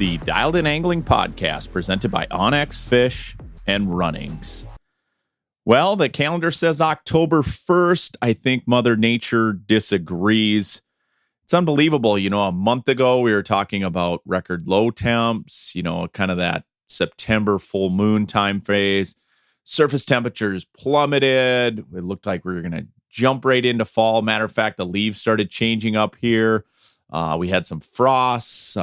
the Dialed In Angling podcast presented by Onyx Fish and Runnings. Well, the calendar says October 1st. I think Mother Nature disagrees. It's unbelievable. You know, a month ago, we were talking about record low temps, you know, kind of that September full moon time phase. Surface temperatures plummeted. It looked like we were going to jump right into fall. Matter of fact, the leaves started changing up here. We had some frosts.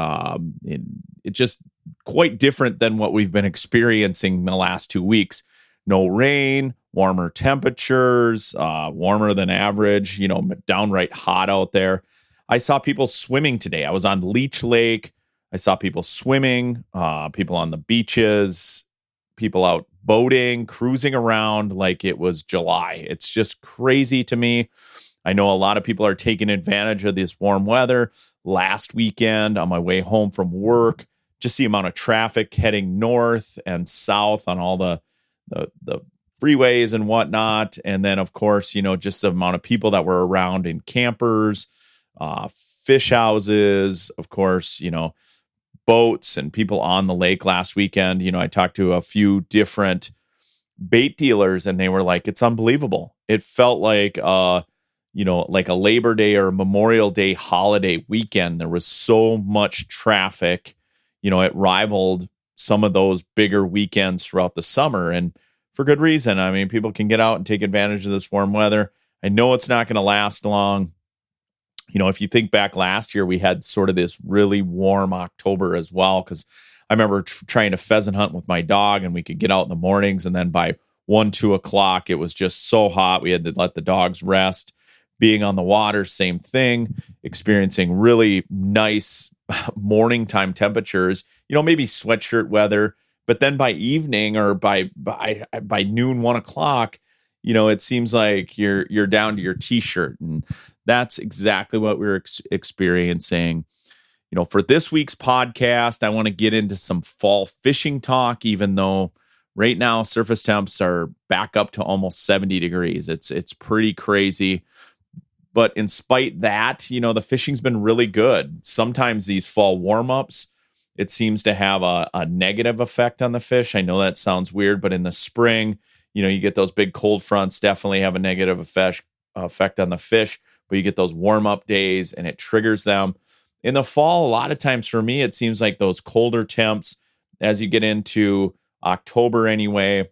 It just quite different than what we've been experiencing the last 2 weeks. No rain, warmer temperatures, warmer than average, you know, downright hot out there. I saw people swimming today. I was on Leech Lake. I saw people swimming, people on the beaches, people out boating, cruising around like it was July. It's just crazy to me. I know a lot of people are taking advantage of this warm weather. Last weekend on my way home from work, just the amount of traffic heading north and south on all the freeways and whatnot. And then, of course, you know, just the amount of people that were around in campers, fish houses, of course, you know, boats and people on the lake last weekend. You know, I talked to a few different bait dealers and they were like, it's unbelievable. It felt like, you know, like a Labor Day or Memorial Day holiday weekend. There was so much traffic, you know, it rivaled some of those bigger weekends throughout the summer, and for good reason. I mean, people can get out and take advantage of this warm weather. I know it's not going to last long. You know, if you think back last year, we had sort of this really warm October as well, because I remember trying to pheasant hunt with my dog and we could get out in the mornings, and then by 1-2 o'clock, it was just so hot. We had to let the dogs rest. Being on the water, same thing, experiencing really nice morning time temperatures, you know, maybe sweatshirt weather, but then by evening or by noon, 1 o'clock, you know, it seems like you're down to your t-shirt. And that's exactly what we're experiencing. You know, for this week's podcast, I want to get into some fall fishing talk, even though right now surface temps are back up to almost 70 degrees. It's pretty crazy. But in spite that, you know, the fishing's been really good. Sometimes these fall warm-ups, it seems to have a negative effect on the fish. I know that sounds weird, but in the spring, you know, you get those big cold fronts definitely have a negative effect on the fish, but you get those warm-up days and it triggers them. In the fall, a lot of times for me, it seems like those colder temps, as you get into October anyway,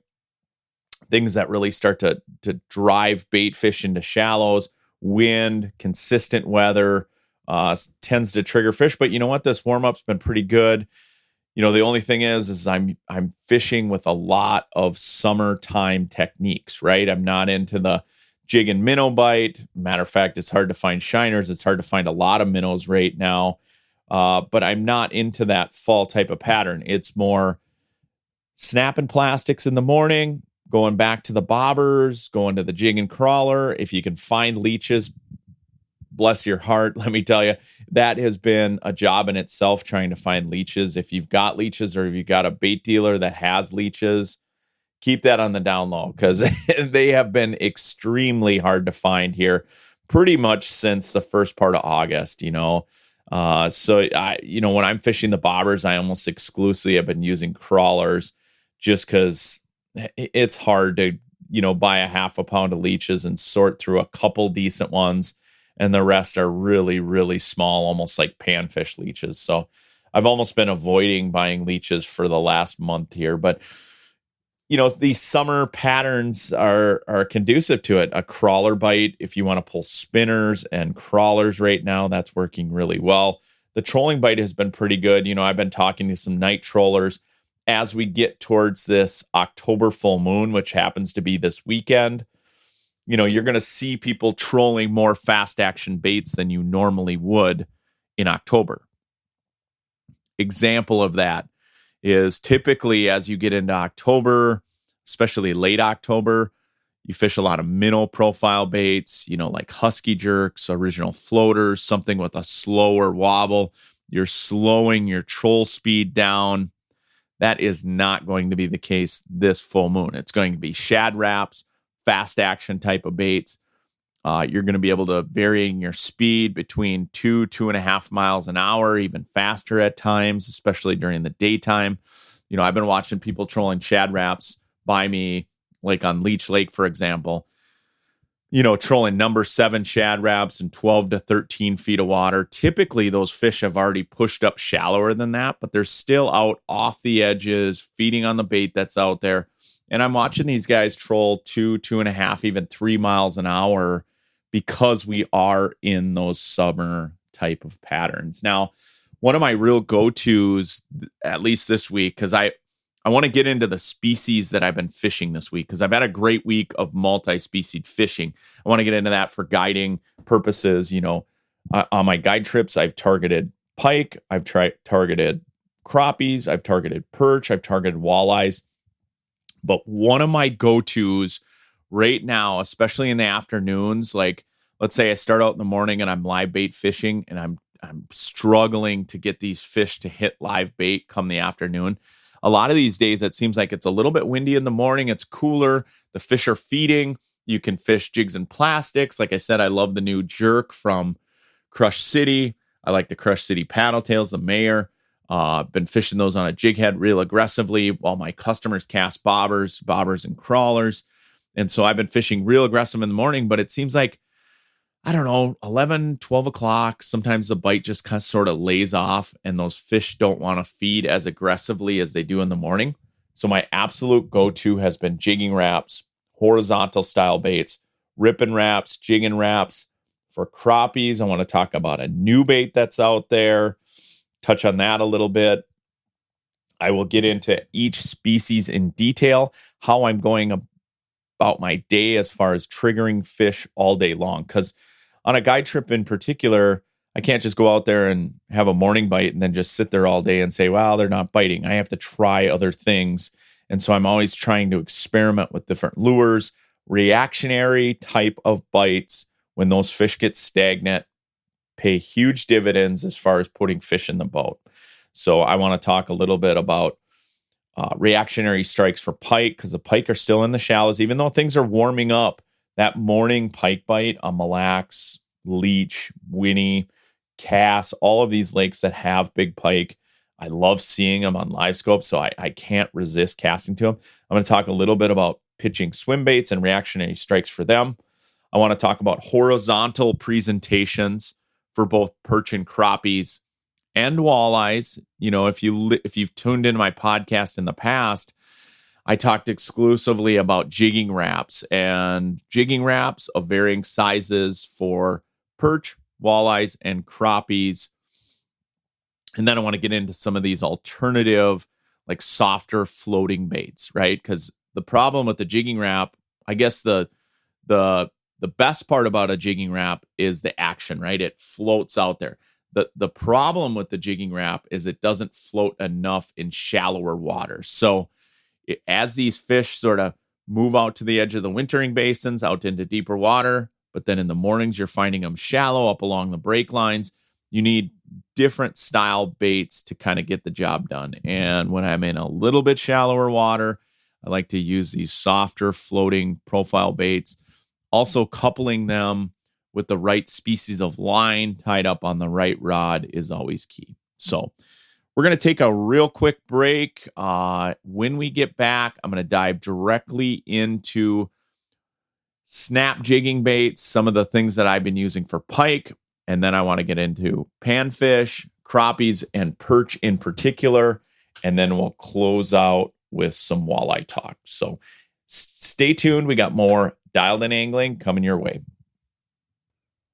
things that really start to drive bait fish into shallows. Wind, consistent weather tends to trigger fish. But you know what? This warm-up's been pretty good. You know, the only thing is I'm fishing with a lot of summertime techniques, right? I'm not into the jig and minnow bite. Matter of fact, it's hard to find shiners. It's hard to find a lot of minnows right now. But I'm not into that fall type of pattern. It's more snapping plastics in the morning, going back to the bobbers, going to the jig and crawler. If you can find leeches, bless your heart. Let me tell you, that has been a job in itself, trying to find leeches. If you've got leeches or if you've got a bait dealer that has leeches, keep that on the down low, because they have been extremely hard to find here pretty much since the first part of August, you know. So you know, when I'm fishing the bobbers, I almost exclusively have been using crawlers just because it's hard to, you know, buy a half a pound of leeches and sort through a couple decent ones, and the rest are really, really small, almost like panfish leeches. So I've almost been avoiding buying leeches for the last month here. But, you know, these summer patterns are conducive to it. A crawler bite, if you want to pull spinners and crawlers right now, that's working really well. The trolling bite has been pretty good. You know, I've been talking to some night trollers. As we get towards this October full moon, which happens to be this weekend, you know, you're going to see people trolling more fast action baits than you normally would in October. Example of that is typically as you get into October, especially late October, you fish a lot of minnow profile baits, you know, like husky jerks, original floaters, something with a slower wobble. You're slowing your troll speed down. That is not going to be the case this full moon. It's going to be shad wraps, fast action type of baits. You're going to be able to vary your speed between 2.5 miles an hour, even faster at times, especially during the daytime. I've been watching people trolling Shad Raps by me, like on Leech Lake, for example, trolling number 7 Shad Raps in 12 to 13 feet of water. Typically, those fish have already pushed up shallower than that, but they're still out off the edges, feeding on the bait that's out there. And I'm watching these guys troll 2.5, even 3 miles an hour because we are in those summer type of patterns. Now, one of my real go-tos, at least this week, because I want to get into the species that I've been fishing this week, because I've had a great week of multi-species fishing. I want to get into that for guiding purposes. On my guide trips, I've targeted pike, I've targeted crappies, I've targeted perch, I've targeted walleyes. But one of my go-tos right now, especially in the afternoons, like let's say I start out in the morning and I'm live bait fishing and I'm struggling to get these fish to hit live bait come the afternoon. A lot of these days, it seems like it's a little bit windy in the morning. It's cooler. The fish are feeding. You can fish jigs and plastics. Like I said, I love the new jerk from Crush City. I like the Crush City paddle tails, the Mayor. Been fishing those on a jig head real aggressively while my customers cast bobbers and crawlers. And so I've been fishing real aggressive in the morning, but it seems like, I don't know, 11, 12 o'clock, sometimes the bite just kind of sort of lays off and those fish don't want to feed as aggressively as they do in the morning. So my absolute go-to has been jigging wraps, horizontal style baits, ripping wraps, jigging wraps. For crappies, I want to talk about a new bait that's out there, touch on that a little bit. I will get into each species in detail, how I'm going about my day as far as triggering fish all day long. Because on a guide trip in particular, I can't just go out there and have a morning bite and then just sit there all day and say, wow, they're not biting. I have to try other things. And so I'm always trying to experiment with different lures, reactionary type of bites. When those fish get stagnant, pay huge dividends as far as putting fish in the boat. So I want to talk a little bit about reactionary strikes for pike, because the pike are still in the shallows, even though things are warming up. That morning pike bite on Mille Lacs, Leech, Winnie, Cass, all of these lakes that have big pike, I love seeing them on live scope, so I can't resist casting to them. I'm going to talk a little bit about pitching swim baits and reactionary strikes for them. I want to talk about horizontal presentations for both perch and crappies and walleyes. If you've tuned into my podcast in the past, I talked exclusively about jigging wraps of varying sizes for perch, walleyes, and crappies. And then I want to get into some of these alternative, like softer floating baits, right? Because the problem with the jigging wrap, I guess the best part about a jigging wrap is the action, right? It floats out there. The problem with the jigging wrap is it doesn't float enough in shallower water. So as these fish sort of move out to the edge of the wintering basins, out into deeper water, but then in the mornings, you're finding them shallow up along the break lines. You need different style baits to kind of get the job done. And when I'm in a little bit shallower water, I like to use these softer floating profile baits. Also, coupling them with the right species of line tied up on the right rod is always key. So we're going to take a real quick break. When we get back, I'm going to dive directly into snap jigging baits, some of the things that I've been using for pike. And then I want to get into panfish, crappies, and perch in particular. And then we'll close out with some walleye talk. So stay tuned. We got more Dialed In Angling coming your way.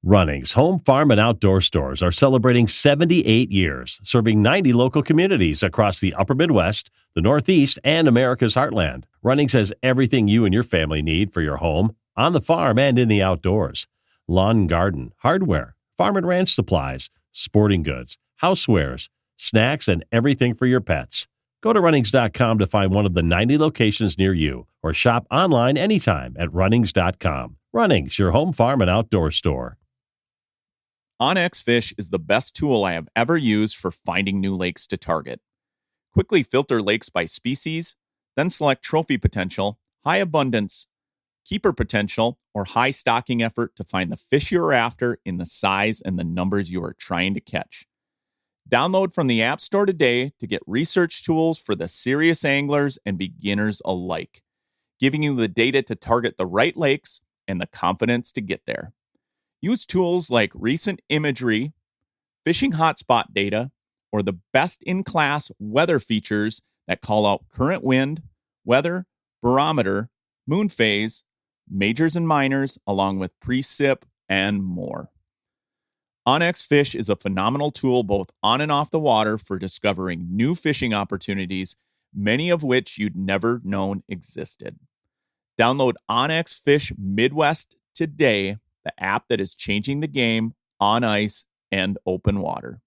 Runnings Home, Farm, and Outdoor stores are celebrating 78 years, serving 90 local communities across the Upper Midwest, the Northeast, and America's Heartland. Runnings has everything you and your family need for your home, on the farm, and in the outdoors. Lawn and garden, hardware, farm and ranch supplies, sporting goods, housewares, snacks, and everything for your pets. Go to runnings.com to find one of the 90 locations near you, or shop online anytime at runnings.com. Runnings, your home, farm, and outdoor store. onX Fish is the best tool I have ever used for finding new lakes to target. Quickly filter lakes by species, then select trophy potential, high abundance, keeper potential, or high stocking effort to find the fish you are after in the size and the numbers you are trying to catch. Download from the App Store today to get research tools for the serious anglers and beginners alike, giving you the data to target the right lakes and the confidence to get there. Use tools like recent imagery, fishing hotspot data, or the best-in-class weather features that call out current wind, weather, barometer, moon phase, majors and minors, along with precip and more. onX Fish is a phenomenal tool both on and off the water for discovering new fishing opportunities, many of which you'd never known existed. Download onX Fish Midwest today, the app that is changing the game on ice and open water.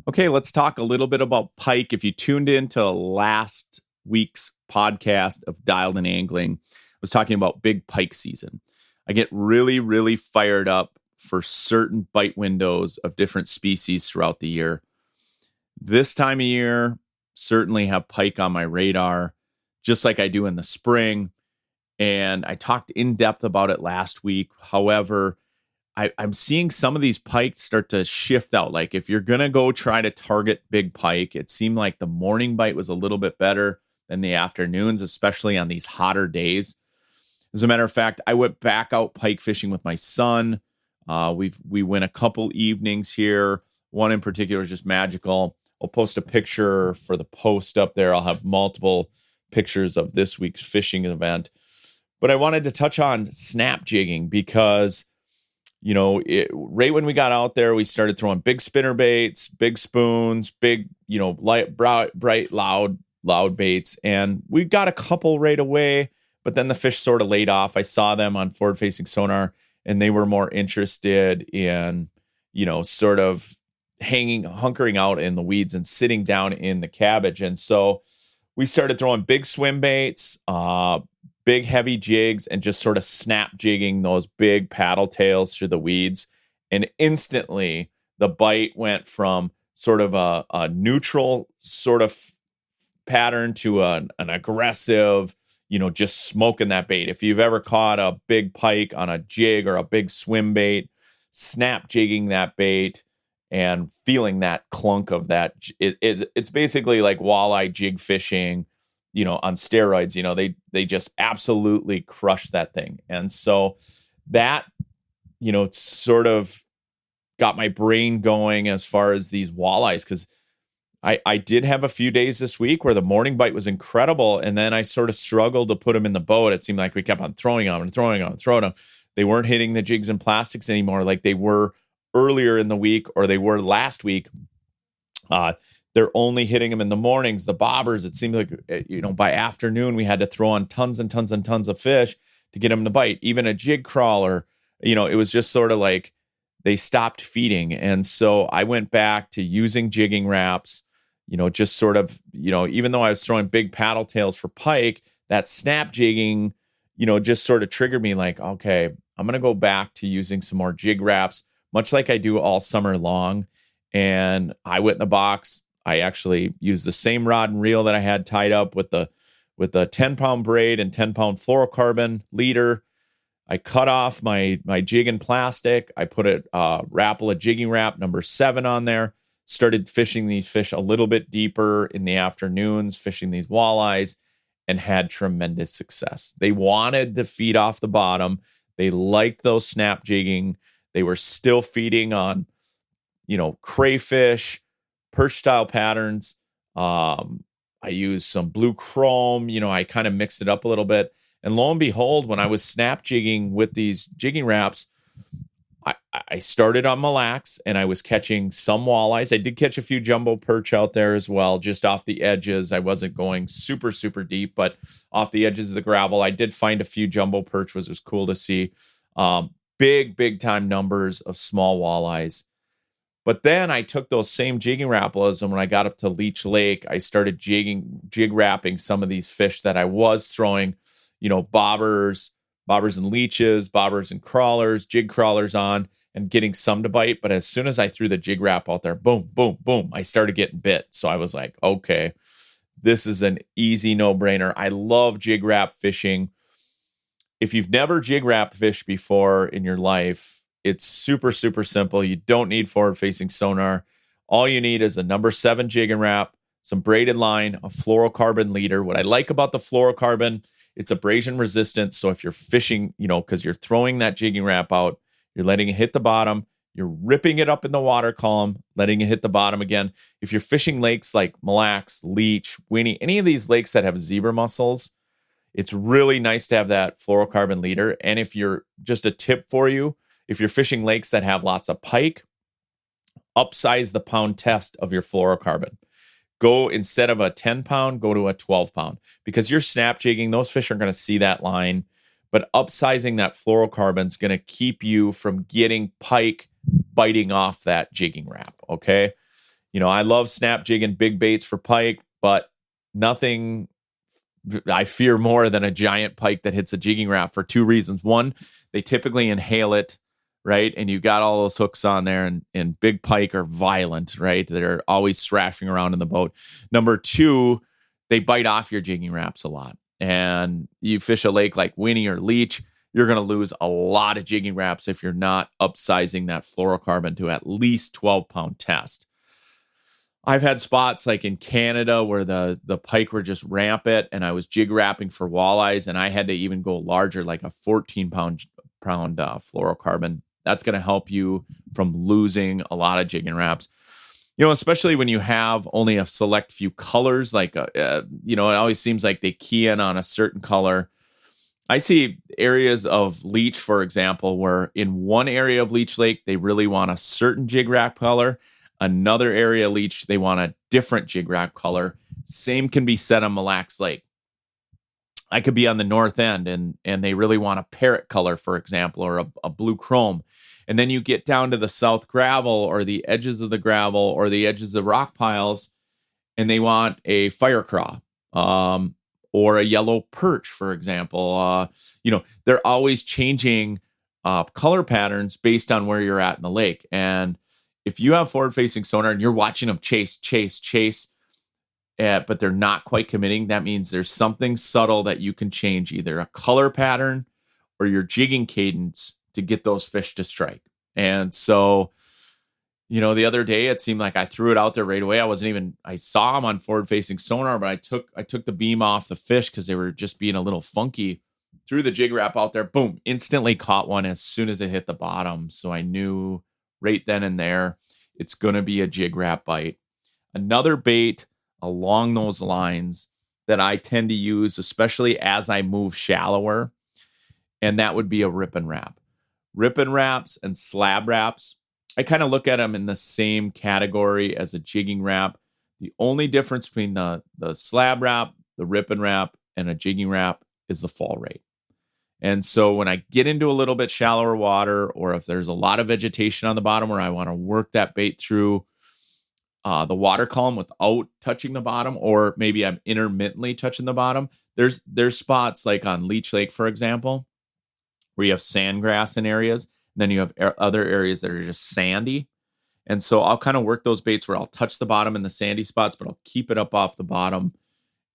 Okay, let's talk a little bit about pike. If you tuned into last week's podcast of Dialed in Angling, I was talking about big pike season. I get really, really fired up for certain bite windows of different species throughout the year. This time of year, certainly have pike on my radar, just like I do in the spring. And I talked in depth about it last week. However, I'm seeing some of these pike start to shift out. Like if you're going to go try to target big pike, it seemed like the morning bite was a little bit better than the afternoons, especially on these hotter days. As a matter of fact, I went back out pike fishing with my son. We went a couple evenings here. One in particular is just magical. I'll post a picture for the post up there. I'll have multiple pictures of this week's fishing event. But I wanted to touch on snap jigging because, right when we got out there, we started throwing big spinner baits, big spoons, big, light, bright, loud baits. And we got a couple right away, but then the fish sort of laid off. I saw them on forward-facing sonar, and they were more interested in, sort of hunkering out in the weeds and sitting down in the cabbage. And so we started throwing big swim baits, big heavy jigs, and just sort of snap jigging those big paddle tails through the weeds. And instantly the bite went from sort of a neutral sort of pattern to an aggressive, just smoking that bait. If you've ever caught a big pike on a jig or a big swim bait, snap jigging that bait and feeling that clunk of that, it's basically like walleye jig fishing, on steroids. They just absolutely crush that thing. And so that, sort of got my brain going as far as these walleyes, because I did have a few days this week where the morning bite was incredible, and then I sort of struggled to put them in the boat. It seemed like we kept on throwing them. They weren't hitting the jigs and plastics anymore like they were earlier in the week or they were last week. They're only hitting them in the mornings. The bobbers, it seemed like, by afternoon, we had to throw on tons and tons and tons of fish to get them to bite. Even a jig crawler, it was just sort of like they stopped feeding. And so I went back to using jigging wraps, just sort of, even though I was throwing big paddle tails for pike, that snap jigging, just sort of triggered me like, okay, I'm going to go back to using some more jig wraps, much like I do all summer long. And I went in the box. I actually used the same rod and reel that I had tied up with the 10-pound braid and 10-pound fluorocarbon leader. I cut off my jig in plastic. I put a Rapala jigging wrap number 7 on there. Started fishing these fish a little bit deeper in the afternoons, fishing these walleyes, and had tremendous success. They wanted to feed off the bottom. They liked those snap jigging. They were still feeding on, crayfish, perch style patterns. I used some blue chrome, I kind of mixed it up a little bit. And lo and behold, when I was snap jigging with these jigging wraps, I started on Mille Lacs and I was catching some walleyes. I did catch a few jumbo perch out there as well, just off the edges. I wasn't going super, super deep, but off the edges of the gravel, I did find a few jumbo perch, which was cool to see. Big time numbers of small walleyes. But then I took those same jigging Rapalas, and when I got up to Leech Lake, I started jig wrapping some of these fish that I was throwing, bobbers and leeches, bobbers and crawlers, jig crawlers on, and getting some to bite. But as soon as I threw the jig wrap out there, boom, boom, boom, I started getting bit. So I was like, okay, this is an easy no-brainer. I love jig wrap fishing. if you've never jig wrap fished before in your life, it's super, super simple. You don't need forward-facing sonar. All you need is a number 7 jig and wrap, some braided line, a fluorocarbon leader. What I like about the fluorocarbon, it's abrasion resistant. So if you're fishing, because you're throwing that jigging wrap out, you're letting it hit the bottom, you're ripping it up in the water column, letting it hit the bottom again. If you're fishing lakes like Mille Lacs, Leech, Winnie, any of these lakes that have zebra mussels, it's really nice to have that fluorocarbon leader. And if you're, just a tip for you, if you're fishing lakes that have lots of pike, upsize the pound test of your fluorocarbon. Go, instead of a 10 pound, go to a 12 pound, because you're snap jigging. Those fish are going to see that line, but upsizing that fluorocarbon is going to keep you from getting pike biting off that jigging wrap. Okay. I love snap jigging big baits for pike, but nothing I fear more than a giant pike that hits a jigging wrap for 2 reasons. One, they typically inhale it, right? And you got all those hooks on there, and big pike are violent, right? They're always thrashing around in the boat. Number 2, they bite off your jigging wraps a lot. And you fish a lake like Winnie or Leech, you're going to lose a lot of jigging wraps if you're not upsizing that fluorocarbon to at least 12-pound test. I've had spots like in Canada where the pike were just rampant, and I was jig wrapping for walleyes, and I had to even go larger, like a 14-pound fluorocarbon. That's going to help you from losing a lot of jigging wraps. Especially when you have only a select few colors, like, it always seems like they key in on a certain color. I see areas of Leech, for example, where in one area of Leech Lake, they really want a certain jig wrap color. Another area of Leech, they want a different jig wrap color. Same can be said on Mille Lacs Lake. I could be on the north end and they really want a parrot color, for example, or a blue chrome. And then you get down to the south gravel or the edges of the gravel or the edges of rock piles, and they want a fire craw or a yellow perch, for example. They're always changing color patterns based on where you're at in the lake. And if you have forward-facing sonar and you're watching them chase, but they're not quite committing, that means there's something subtle that you can change, either a color pattern or your jigging cadence, to get those fish to strike. And so, the other day it seemed like I threw it out there right away. I saw them on forward-facing sonar, but I took the beam off the fish because they were just being a little funky. Threw the jig wrap out there, boom, instantly caught one as soon as it hit the bottom. So I knew right then and there, it's going to be a jig wrap bite. Another bait along those lines that I tend to use, especially as I move shallower, and that would be a rip and wrap. Rip and wraps and slab wraps, I kind of look at them in the same category as a jigging wrap. The only difference between the slab wrap, the rip and wrap, and a jigging wrap is the fall rate. And so when I get into a little bit shallower water, or if there's a lot of vegetation on the bottom where I want to work that bait through the water column without touching the bottom, or maybe I'm intermittently touching the bottom, there's spots like on Leech Lake, for example, where you have sandgrass in areas. And then you have other areas that are just sandy. And so I'll kind of work those baits where I'll touch the bottom in the sandy spots, but I'll keep it up off the bottom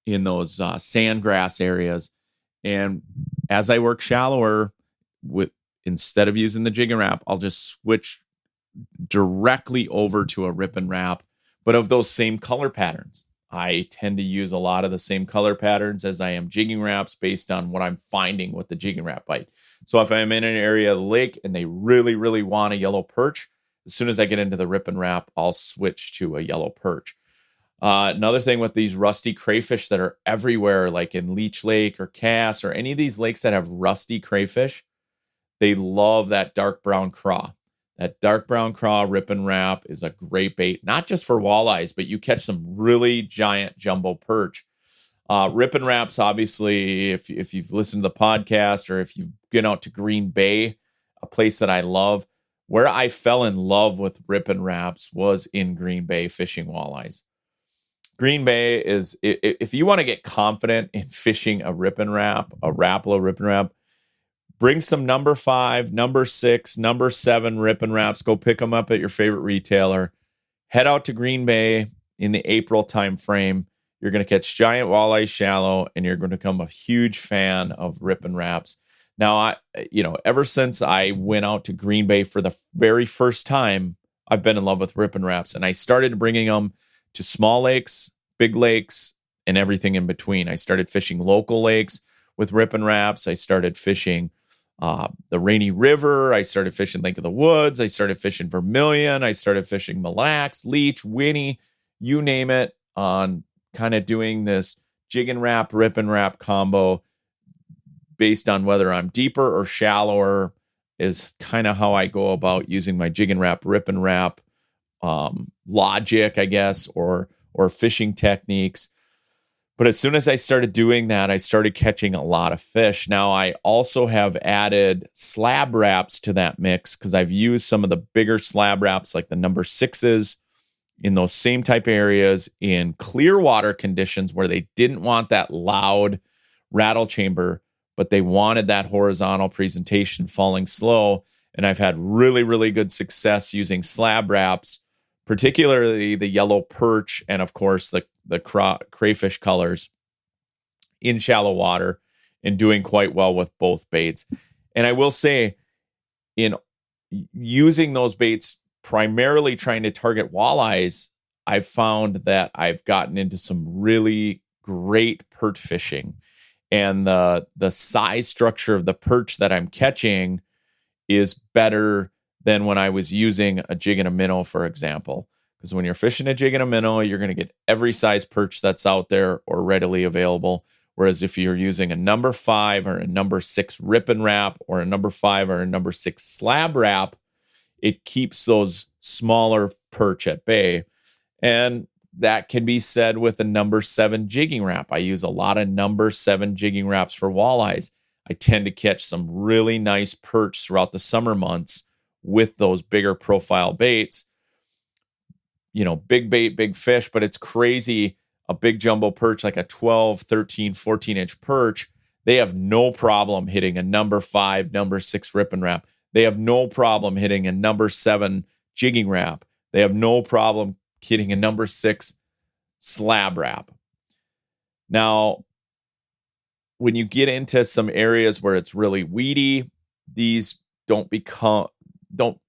in those sandgrass areas. And as I work shallower, instead of using the jig and wrap, I'll just switch directly over to a rip and wrap, but of those same color patterns. I tend to use a lot of the same color patterns as I am jigging wraps based on what I'm finding with the jigging wrap bite. So if I'm in an area of the lake and they really, really want a yellow perch, as soon as I get into the rip and wrap, I'll switch to a yellow perch. Another thing with these rusty crayfish that are everywhere, like in Leech Lake or Cass or any of these lakes that have rusty crayfish, they love that dark brown craw. That dark brown craw rip and wrap is a great bait, not just for walleyes, but you catch some really giant jumbo perch. Rip and wraps, obviously, if you've listened to the podcast or if you've been out to Green Bay, a place that I love, where I fell in love with rip and wraps was in Green Bay fishing walleyes. Green Bay is, if you want to get confident in fishing a rip and wrap, a Rapala rip and wrap, bring some number 5, number 6, number 7 rip and wraps. Go pick them up at your favorite retailer. Head out to Green Bay in the April time frame. You're going to catch giant walleye shallow, and you're going to become a huge fan of rip and wraps. Now, ever since I went out to Green Bay for the very first time, I've been in love with Rip and Wraps, and I started bringing them to small lakes, big lakes, and everything in between. I started fishing local lakes with Rip and Wraps. I started fishing the Rainy River. I started fishing Lake of the Woods. I started fishing Vermilion. I started fishing Mille Lacs, Leech, Winnie, you name it, on kind of doing this jig and wrap, Rip and Wrap combo based on whether I'm deeper or shallower is kind of how I go about using my jig and wrap, Rip and Wrap logic, I guess, or fishing techniques. But as soon as I started doing that, I started catching a lot of fish. Now, I also have added slab wraps to that mix because I've used some of the bigger slab wraps like the number 6s in those same type areas in clear water conditions where they didn't want that loud rattle chamber, but they wanted that horizontal presentation falling slow. And I've had really, really good success using slab wraps, particularly the yellow perch and, of course, the crayfish colors in shallow water, and doing quite well with both baits. And I will say, in using those baits, primarily trying to target walleyes, I've found that I've gotten into some really great perch fishing. And the size structure of the perch that I'm catching is better than when I was using a jig and a minnow, for example. Because when you're fishing a jig and a minnow, you're going to get every size perch that's out there or readily available. Whereas if you're using a number 5 or a number 6 Rip and Wrap or a number 5 or a number 6 slab wrap, it keeps those smaller perch at bay. And that can be said with a number 7 jigging wrap. I use a lot of number 7 jigging wraps for walleyes. I tend to catch some really nice perch throughout the summer months with those bigger profile baits. Big bait, big fish, but it's crazy. A big jumbo perch like a 12, 13, 14-inch perch, they have no problem hitting a number 5, number 6 Rip and Wrap. They have no problem hitting a number 7 jigging wrap. They have no problem hitting a number 6 slab wrap. Now, when you get into some areas where it's really weedy, these don't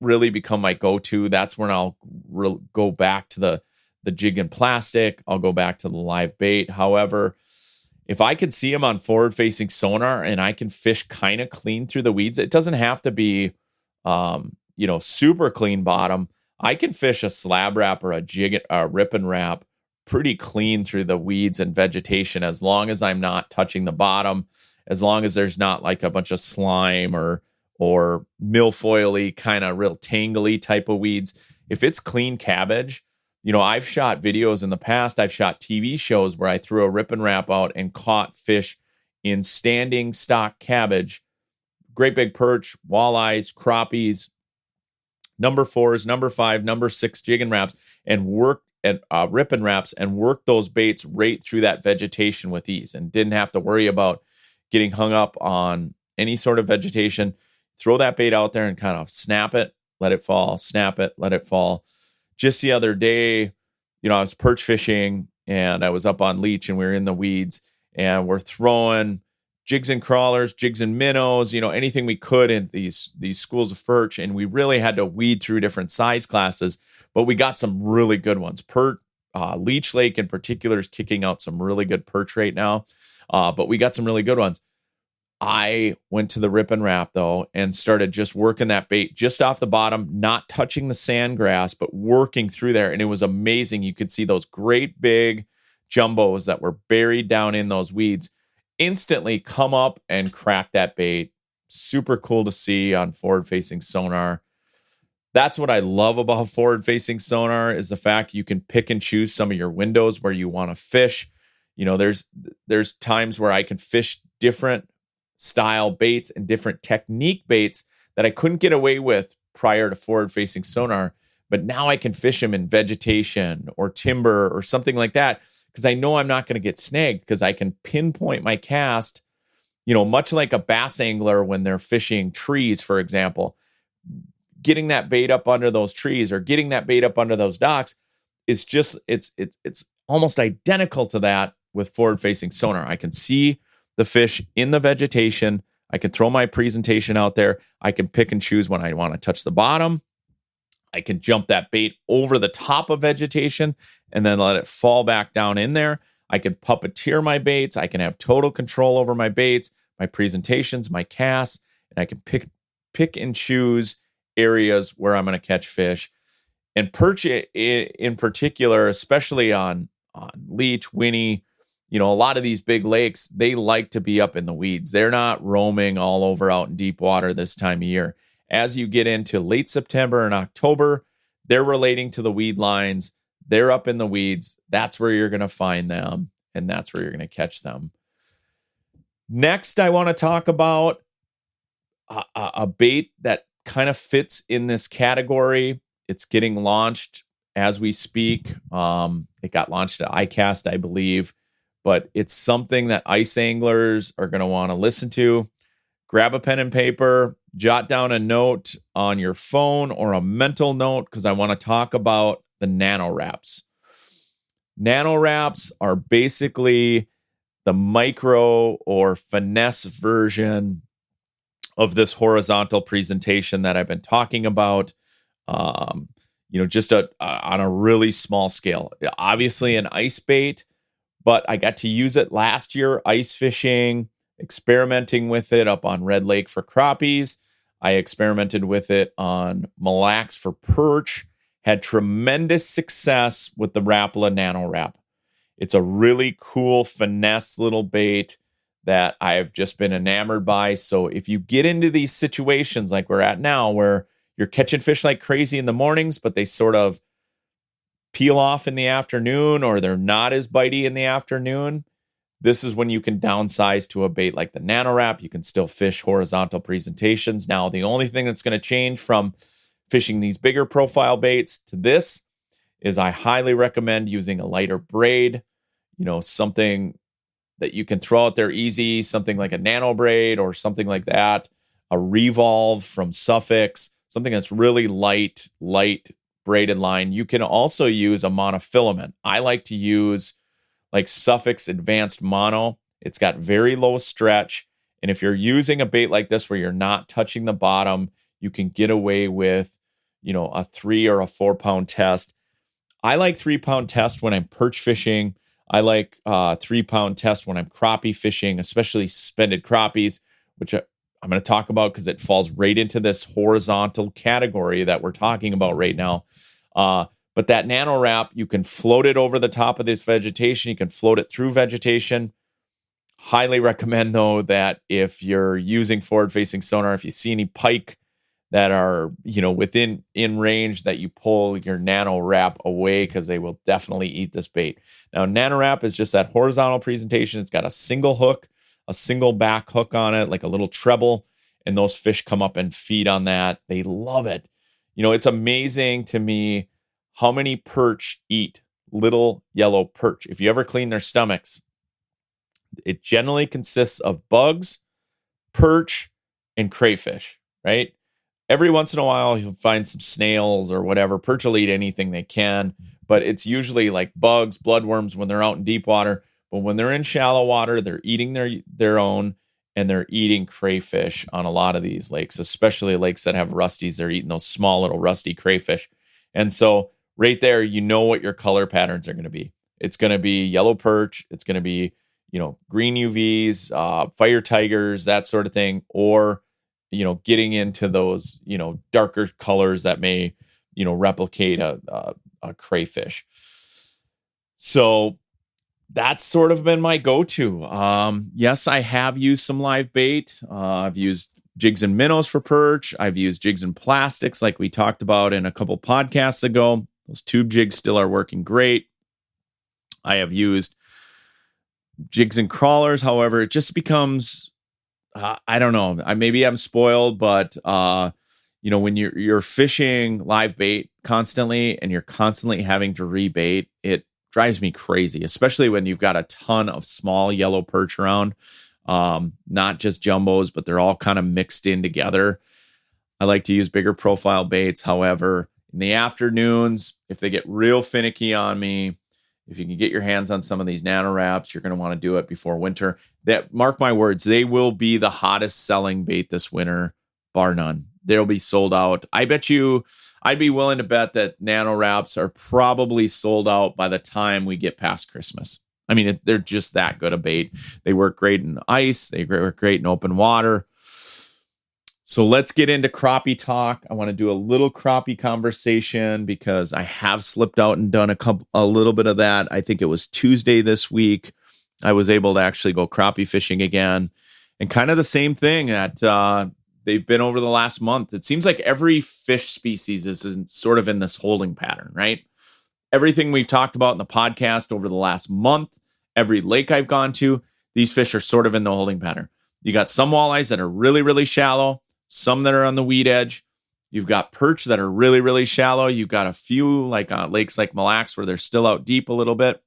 really become my go-to. That's when I'll go back to the jig and plastic. I'll go back to the live bait. However, if I can see them on forward-facing sonar and I can fish kind of clean through the weeds, it doesn't have to be, super clean bottom. I can fish a slab wrap or a Rip and Wrap pretty clean through the weeds and vegetation, as long as I'm not touching the bottom, as long as there's not like a bunch of slime or milfoily kind of real tangly type of weeds. If it's clean cabbage, I've shot videos in the past. I've shot TV shows where I threw a Rip and Wrap out and caught fish in standing stock cabbage, great big perch, walleyes, crappies, number 4s, number 5, number 6 jig and wraps, and worked at Rip and Wraps and worked those baits right through that vegetation with ease, and didn't have to worry about getting hung up on any sort of vegetation. Throw that bait out there and kind of snap it, let it fall, snap it, let it fall. Just the other day, I was perch fishing and I was up on Leech and we were in the weeds and we're throwing jigs and crawlers, jigs and minnows, anything we could in these schools of perch. And we really had to weed through different size classes, but we got some really good ones. Leech Lake in particular is kicking out some really good perch right now. But we got some really good ones. I went to the Rip and Wrap though and started just working that bait just off the bottom, not touching the sand grass, but working through there. And it was amazing. You could see those great big jumbos that were buried down in those weeds instantly come up and crack that bait. Super cool to see on forward-facing sonar. That's what I love about forward-facing sonar, is the fact you can pick and choose some of your windows where you want to fish. There's times where I can fish different style baits and different technique baits that I couldn't get away with prior to forward-facing sonar, but now I can fish them in vegetation or timber or something like that, because I know I'm not going to get snagged, because I can pinpoint my cast, much like a bass angler when they're fishing trees, for example. Getting that bait up under those trees or getting that bait up under those docks is just, it's almost identical to that with forward-facing sonar. I can see the fish in the vegetation. I can throw my presentation out there. I can pick and choose when I want to touch the bottom. I can jump that bait over the top of vegetation and then let it fall back down in there. I can puppeteer my baits. I can have total control over my baits, my presentations, my casts, and I can pick and choose areas where I'm going to catch fish. And perch in particular, especially on Leech, Winnie, a lot of these big lakes, they like to be up in the weeds. They're not roaming all over out in deep water this time of year. As you get into late September and October, they're relating to the weed lines. They're up in the weeds. That's where you're going to find them, and that's where you're going to catch them. Next, I want to talk about a bait that kind of fits in this category. It's getting launched as we speak. It got launched at iCast, I believe, but it's something that ice anglers are going to want to listen to. Grab a pen and paper, jot down a note on your phone or a mental note, because I want to talk about the nano wraps. Nano wraps are basically the micro or finesse version of this horizontal presentation that I've been talking about. Just on a really small scale. Obviously an ice bait, but I got to use it last year ice fishing, experimenting with it up on Red Lake for crappies. I experimented with it on Mille Lacs for perch, had tremendous success with the Rapala Nano Wrap. It's a really cool finesse little bait that I've just been enamored by. So if you get into these situations like we're at now, where you're catching fish like crazy in the mornings, but they sort of peel off in the afternoon, or they're not as bitey in the afternoon, this is when you can downsize to a bait like the Nano Wrap. You can still fish horizontal presentations. Now, the only thing that's going to change from fishing these bigger profile baits to this is I highly recommend using a lighter braid, something that you can throw out there easy, something like a nano braid or something like that, a Revolve from Suffix, something that's really light braided line. You can also use a monofilament. I like to use like Suffix Advanced Mono. It's got very low stretch. And if you're using a bait like this where you're not touching the bottom, you can get away with, a 3 or a 4 pound test. I like 3 pound test when I'm perch fishing. I like 3 pound test when I'm crappie fishing, especially suspended crappies, which I'm going to talk about because it falls right into this horizontal category that we're talking about right now. But that nano wrap, you can float it over the top of this vegetation. You can float it through vegetation. Highly recommend, though, that if you're using forward-facing sonar, if you see any pike that are, within range, that you pull your nano wrap away, because they will definitely eat this bait. Now, nano wrap is just that horizontal presentation. It's got a single hook, a single back hook on it, like a little treble, and those fish come up and feed on that. They love it. It's amazing to me how many perch eat little yellow perch. If you ever clean their stomachs, it generally consists of bugs, perch, and crayfish, right? Every once in a while, you'll find some snails or whatever. Perch will eat anything they can, but it's usually like bugs, bloodworms when they're out in deep water. But when they're in shallow water, they're eating their own, and they're eating crayfish on a lot of these lakes, especially lakes that have rusties. They're eating those small little rusty crayfish. And so right there, what your color patterns are going to be. It's going to be yellow perch. It's going to be, green UVs, fire tigers, that sort of thing. Or, getting into those, darker colors that may, replicate a crayfish. So that's sort of been my go-to. Yes, I have used some live bait. I've used jigs and minnows for perch. I've used jigs and plastics like we talked about in a couple podcasts ago. Those tube jigs still are working great. I have used jigs and crawlers. However, it just becomes, I don't know. Maybe I'm spoiled, but when you're fishing live bait constantly and you're constantly having to rebait, it drives me crazy, especially when you've got a ton of small yellow perch around, not just jumbos, but they're all kind of mixed in together. I like to use bigger profile baits. However, in the afternoons, if they get real finicky on me, If you can get your hands on some of these nano wraps, you're going to want to do it before winter. That, mark my words, they will be the hottest selling bait this winter, bar none. They'll be sold out. I bet you, I'd be willing to bet that nano wraps are probably sold out by the time we get past Christmas. I mean, they're just that good a bait. They work great in ice. They work great in open water. So let's get into crappie talk. I want to do a little crappie conversation because I have slipped out and done a little bit of that. I think it was Tuesday this week. I was able to actually go crappie fishing again, and kind of the same thing that they've been over the last month. It seems like every fish species is sort of in this holding pattern, right? Everything we've talked about in the podcast over the last month, every lake I've gone to, these fish are sort of in the holding pattern. You got some walleyes that are really, really shallow, some that are on the weed edge. You've got perch that are really, really shallow. You've got a few like lakes like Mille Lacs where they're still out deep a little bit.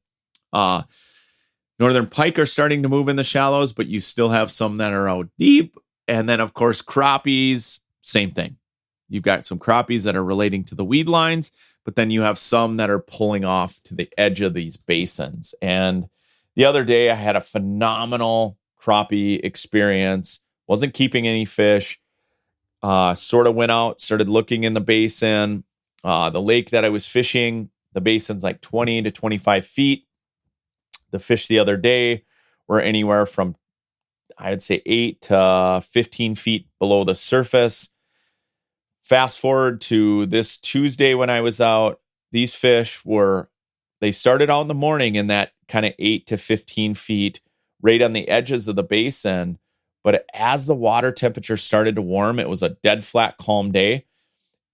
Northern pike are starting to move in the shallows, but you still have some that are out deep. And then, of course, crappies, same thing. You've got some crappies that are relating to the weed lines, but then you have some that are pulling off to the edge of these basins. And the other day, I had a phenomenal crappie experience. Wasn't keeping any fish. Sort of went out, started looking in the basin. The lake that I was fishing, the basin's like 20 to 25 feet. The fish the other day were anywhere from, I'd say, 8 to 15 feet below the surface. Fast forward to this Tuesday when I was out, these fish they started out in the morning in that kind of 8 to 15 feet right on the edges of the basin. But as the water temperature started to warm, it was a dead flat calm day.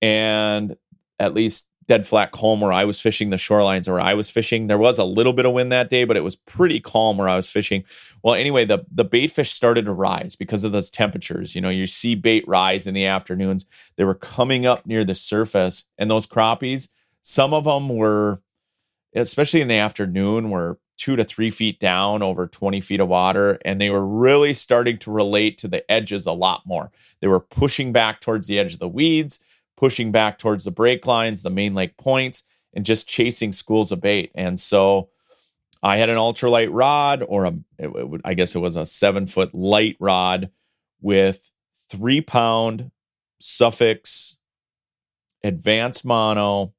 And at least dead flat calm where I was fishing, the shorelines where I was fishing. There was a little bit of wind that day, but it was pretty calm where I was fishing. Well, anyway, the bait fish started to rise because of those temperatures. You know, you see bait rise in the afternoons. They were coming up near the surface. And those crappies, some of them were, especially in the afternoon, were 2 to 3 feet down over 20 feet of water. And they were really starting to relate to the edges a lot more. They were pushing back towards the edge of the weeds, pushing back towards the break lines, the main lake points, and just chasing schools of bait. And so I had an ultralight rod, or I guess it was a 7-foot light rod with 3-pound Suffix advanced mono,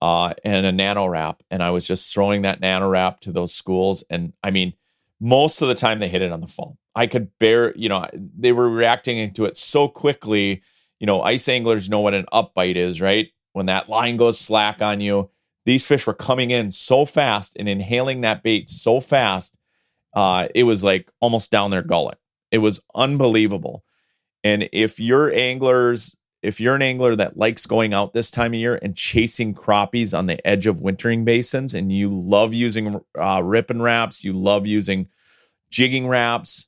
and a nano wrap. And I was just throwing that nano wrap to those schools. And I mean, most of the time they hit it on the fall. I could they were reacting to it so quickly. You know, ice anglers know what an up bite is, right? When that line goes slack on you, these fish were coming in so fast and inhaling that bait so fast. It was like almost down their gullet. It was unbelievable. And if you're an angler that likes going out this time of year and chasing crappies on the edge of wintering basins, and you love using ripping wraps, you love using jigging wraps,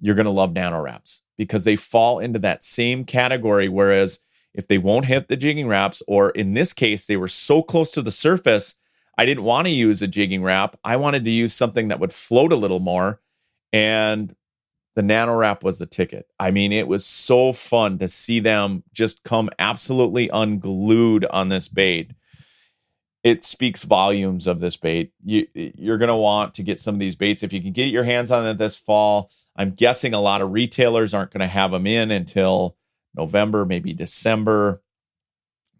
you're going to love nano wraps because they fall into that same category. Whereas if they won't hit the jigging wraps, or in this case, they were so close to the surface, I didn't want to use a jigging wrap. I wanted to use something that would float a little more. And the nano wrap was the ticket. I mean, it was so fun to see them just come absolutely unglued on this bait. It speaks volumes of this bait. You're going to want to get some of these baits. If you can get your hands on it this fall, I'm guessing a lot of retailers aren't going to have them in until November, maybe December.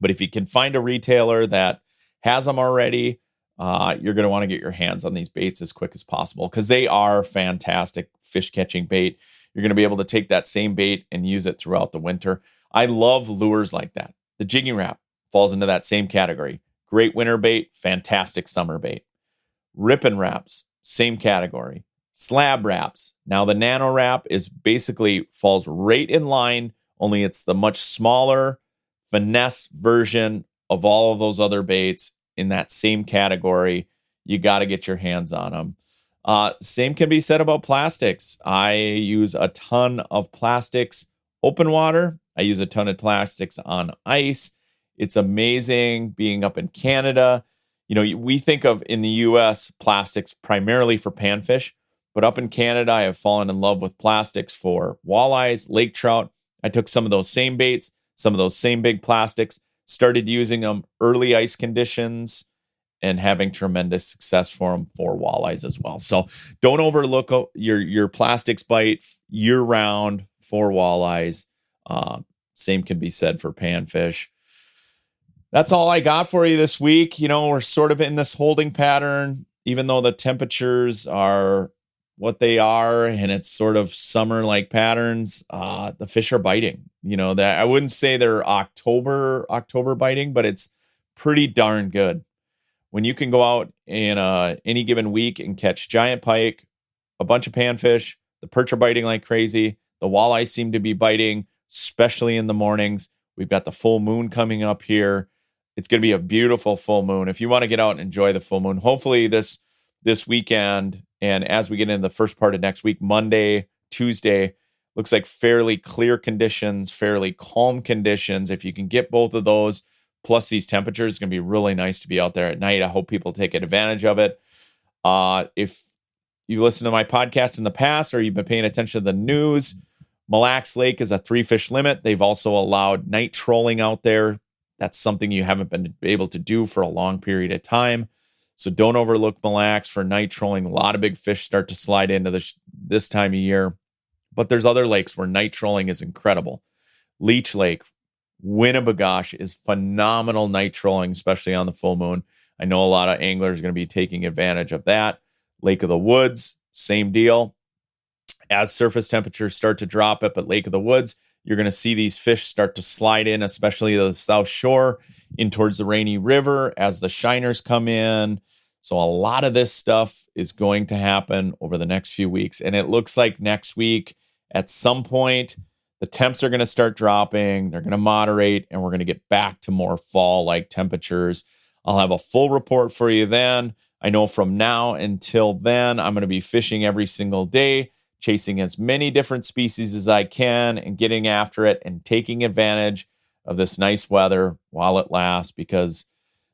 But if you can find a retailer that has them already, you're going to want to get your hands on these baits as quick as possible because they are fantastic fish catching bait. You're going to be able to take that same bait and use it throughout the winter. I love lures like that. The jigging wrap falls into that same category. Great winter bait, fantastic summer bait. Ripping wraps, same category. Slab wraps. Now the nano wrap is basically falls right in line, only it's the much smaller finesse version of all of those other baits in that same category. You got to get your hands on them. Same can be said about plastics. I use a ton of plastics open water. I use a ton of plastics on ice. It's amazing being up in Canada. You know, we think of in the US plastics primarily for panfish, but up in Canada, I have fallen in love with plastics for walleyes, lake trout. I took some of those same baits, some of those same big plastics, started using them early ice conditions, and having tremendous success for them for walleyes as well. So don't overlook your plastics bite year round for walleyes. Same can be said for panfish. That's all I got for you this week. We're sort of in this holding pattern, even though the temperatures are what they are and it's sort of summer-like patterns. The fish are biting. That I wouldn't say they're October biting, but it's pretty darn good. When you can go out in any given week and catch giant pike, a bunch of panfish, the perch are biting like crazy. The walleyes seem to be biting, especially in the mornings. We've got the full moon coming up here. It's going to be a beautiful full moon. If you want to get out and enjoy the full moon, hopefully this weekend, and as we get into the first part of next week, Monday, Tuesday, looks like fairly clear conditions, fairly calm conditions. If you can get both of those, plus these temperatures, it's going to be really nice to be out there at night. I hope people take advantage of it. If you listened to my podcast in the past or you've been paying attention to the news, Mille Lacs Lake is a 3-fish limit. They've also allowed night trolling out there. That's something you haven't been able to do for a long period of time. So don't overlook Mille Lacs for night trolling. A lot of big fish start to slide into this time of year. But there's other lakes where night trolling is incredible. Leech Lake, Winnebagosh is phenomenal night trolling, especially on the full moon. I know a lot of anglers are going to be taking advantage of that. Lake of the Woods, same deal. As surface temperatures start to drop up at Lake of the Woods, you're going to see these fish start to slide in, especially the South Shore, in towards the Rainy River as the shiners come in. So a lot of this stuff is going to happen over the next few weeks. And it looks like next week, at some point, the temps are going to start dropping. They're going to moderate, and we're going to get back to more fall-like temperatures. I'll have a full report for you then. I know from now until then, I'm going to be fishing every single day, chasing as many different species as I can and getting after it and taking advantage of this nice weather while it lasts, because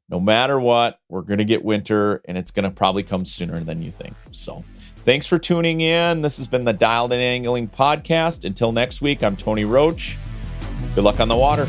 no matter what, we're going to get winter, and it's going to probably come sooner than you think. So thanks for tuning in. This has been the Dialed In Angling Podcast. Until next week, I'm Tony Roach. Good luck on the water.